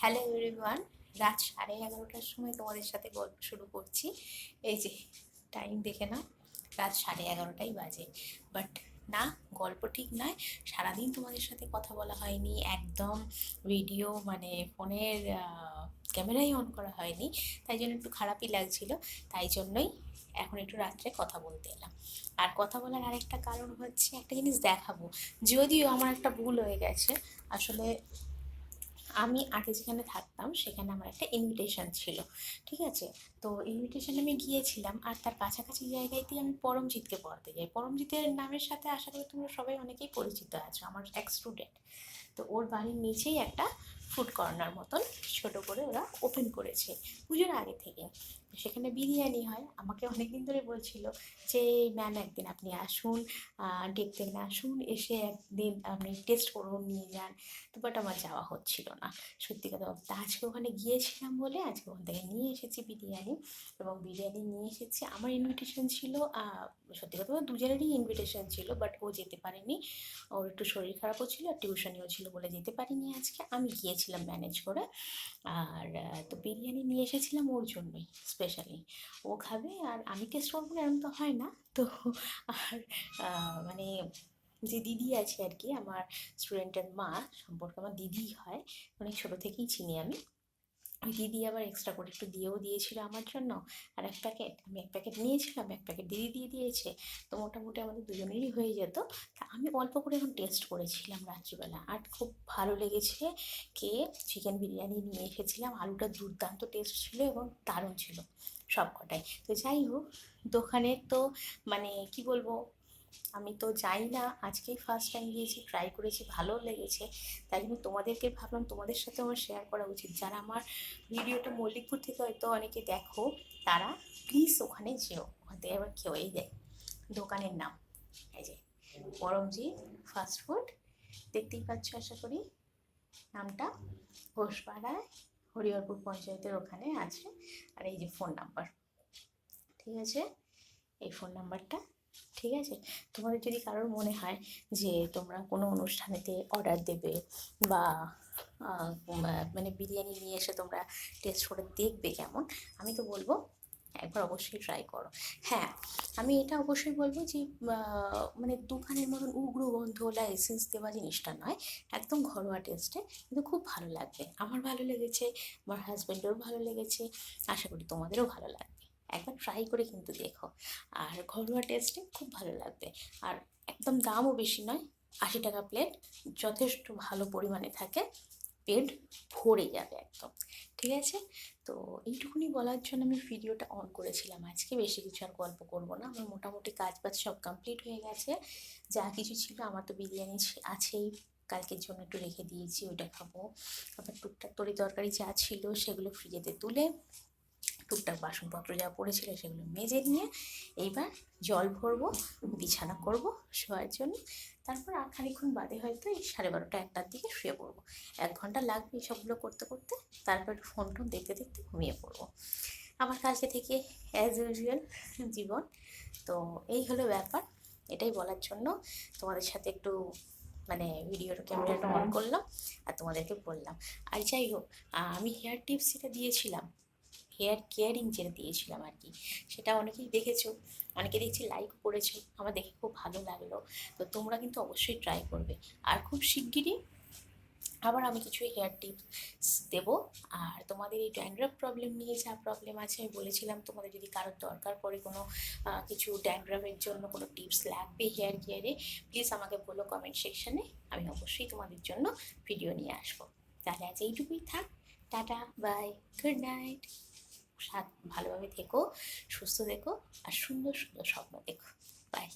Hello everyone, রাত 11:30টার সময় তোমাদের সাথে গল্প শুরু করছি। এই যে টাইম দেখে না, রাত 11:30টাই বাজে। বাট না, গল্প ঠিক নয়। সারাদিন তোমাদের সাথে কথা বলা হয়নি একদম। ভিডিও মানে ফোনের ক্যামেরাই অন করা হয়নি, তাই জন্য একটু খারাপই লাগছিল। তাই জন্যই এখন একটু রাত্রে কথা বলতে এলাম। আর কথা বলার আরেকটা কারণ হচ্ছে, একটা জিনিস দেখাবো। যদিও আমার একটা ভুল হয়ে গেছে। আসলে আমি আগে যেখানে থাকতাম সেখানে আমার একটা ইনভিটেশন ছিল, ঠিক আছে? তো ইনভিটেশনে আমি গিয়েছিলাম, আর তার কাছাকাছি জায়গাতেই আমি পরমজিৎকে পড়াতে যাই। পরমজিতের নামের সাথে আশা করি তোমরা সবাই অনেকেই পরিচিত আছো, আমার এক স্টুডেন্ট। তো ওর বাড়ির নিচেই একটা ফুড কর্নার মতন ছোট করে ওরা ওপেন করেছে পুজোর আগে থেকে। সেখানে বিরিয়ানি হয়। আমাকে অনেকদিন ধরে বলছিল যে ম্যাম একদিন আপনি আসুন, দেখতেন আসুন, এসে একদিন আপনি টেস্ট করুন, নিয়ে যান। তো বাট আমার যাওয়া হচ্ছিল না, সত্যি কথা বলতে। আজকে ওখানে গিয়েছিলাম বলে আজকে ওখান থেকে নিয়ে এসেছি বিরিয়ানি। এবং বিরিয়ানি নিয়ে এসেছি। আমার ইনভিটেশন ছিল, সত্যি কথা বলতে দুজনেরই ইনভিটেশন ছিল, বাট ও যেতে পারেনি। ওর একটু শরীর খারাপও ছিল আর টিউশনিও ছিল বলে যেতে পারিনি আজকে। আমি গিয়েছিলাম ম্যানেজ করে। আর তো বিরিয়ানি নিয়ে এসেছিলাম ওর জন্যই স্পেশালি। ও খাবে আর আমি টেস্ট করবো না এরকম তো হয় না। তো আর মানে যে দিদি আছে আর কি, আমার স্টুডেন্টের মা সম্পর্কে আমার দিদিই হয়, অনেক ছোটো থেকেই চিনি আমি। ওই দিদি আবার এক্সট্রা করে একটু দিয়েও দিয়েছিল আমার জন্য। আর এক প্যাকেট আমি এক প্যাকেট নিয়েছিলাম, এক প্যাকেট দিদি দিয়ে দিয়েছে। তো মোটামুটি আমাদের দুজনেরই হয়ে যেত। তা আমি অল্প করে এখন টেস্ট করেছিলাম রাত্রিবেলা, আর খুব ভালো লেগেছে। কে চিকেন বিরিয়ানি নিয়ে এসেছিলাম, আলুটা দুর্দান্ত টেস্ট ছিল এবং দারুণ ছিল সব কটাই। তো যাই হোক, দোকানের তো মানে কি বলবো, আমি তো যাই না, আজকেই ফার্স্ট টাইম গিয়েছি, ট্রাই করেছি, ভালো লেগেছে। তাই জন্য তোমাদেরকে ভাবলাম তোমাদের সাথে আমার শেয়ার করা উচিত। যারা আমার ভিডিওটা মল্লিকপুর থেকে হয়তো অনেকে দেখো, তারা প্লিজ ওখানে যেও, ওখান থেকে আবার কেউ। এই দেখ দোকানের নাম, এই যে পরমজিৎ ফাস্ট ফুড, দেখতেই পাচ্ছ আশা করি নামটা। ঘোষপাড়ায় হরিহরপুর পঞ্চায়েতের ওখানে আছে। আর এই যে ফোন নাম্বার, ঠিক আছে? এই ফোন নাম্বারটা, ঠিক আছে? তোমাদের যদি কারোর মনে হয় যে তোমরা কোনো অনুষ্ঠানেতে অর্ডার দেবে বা মানে বিরিয়ানি নিয়ে এসে তোমরা টেস্ট করে দেখবে কেমন, আমি তো বলবো একবার অবশ্যই ট্রাই করো। হ্যাঁ, আমি এটা অবশ্যই বলবো যে মানে দোকানের মতন উগ্র গন্ধওয়ালা এসেন্স দেওয়া জিনিসটা নয়, একদম ঘরোয়া টেস্টে কিন্তু খুব ভালো লাগবে। আমার ভালো লেগেছে, আমার হাজব্যান্ডেরও ভালো লেগেছে, আশা করি তোমাদেরও ভালো লাগবে। একবার ট্রাই করে কিন্তু দেখো। আর ঘরোয়া টেস্টে খুব ভালো লাগবে। আর একদম দামও বেশি নয়, 80 টাকা প্লেট, যথেষ্ট ভালো পরিমাণে থাকে, পেট ভরে যাবে একদম, ঠিক আছে? তো এইটুকুনি বলার জন্য আমি ভিডিওটা অন করেছিলাম আজকে। বেশি কিছু আর গল্প করবো না, আমার মোটামুটি কাজ বাজ সব কমপ্লিট হয়ে গেছে। যা কিছু ছিল, আমার তো বিরিয়ানি আছেই, কালকের জন্য একটু রেখে দিয়েছি, ওইটা খাবো। আবার টুকটাক তরি তরকারি যা ছিল সেগুলো ফ্রিজেতে তুলে, টুকটাক বাসনপত্র যা পড়েছিল সেগুলো মেজে নিয়ে এইবার জল ভরবো, বিছানা করব শোয়ার জন্য। তারপর আর খানিক্ষণ বাদে হয়তো এই 12:30 1টার দিকে শুয়ে পড়বো। 1 ঘন্টা লাগবে এইসবগুলো করতে করতে। তারপর একটু ফোন টোন দেখতে দেখতে ঘুমিয়ে পড়বো। আমার কালকে থেকে অ্যাজ ইউজুয়াল জীবন। তো এই হলো ব্যাপার। এটাই বলার জন্য তোমাদের সাথে একটু মানে ভিডিওর ক্যামেরাটা অন করলাম আর তোমাদেরকে বললাম। আর যাই হোক, আমি হেয়ার টিপস যেটা দিয়েছিলাম, হেয়ার কেয়ারিং যেটা দিয়েছিলাম আর কি, সেটা অনেকেই দেখেছো, অনেকে দেখছি লাইক করেছো, আমার দেখে খুব ভালো লাগলো। তো তোমরা কিন্তু অবশ্যই ট্রাই করবে। আর খুব শিগগিরই আবার আমি কিছু হেয়ার টিপস দেবো। আর তোমাদের এই ড্যান্ড্রাফ প্রবলেম নিয়ে যা প্রবলেম আছে, আমি বলেছিলাম তোমাদের যদি কারোর দরকার পড়ে কোনো কিছু ড্যান্ড্রাফের জন্য কোনো টিপস লাগবে হেয়ার কেয়ারে, প্লিজ আমাকে বলো কমেন্ট সেকশানে, আমি অবশ্যই তোমাদের জন্য ভিডিও নিয়ে আসবো। তাহলে আজ এইটুকুই থাক। Tata, bye, good night. ভালোভাবে থেকো, সুস্থ থেকো, আর সুন্দর সুন্দর স্বপ্ন দেখো। বাই।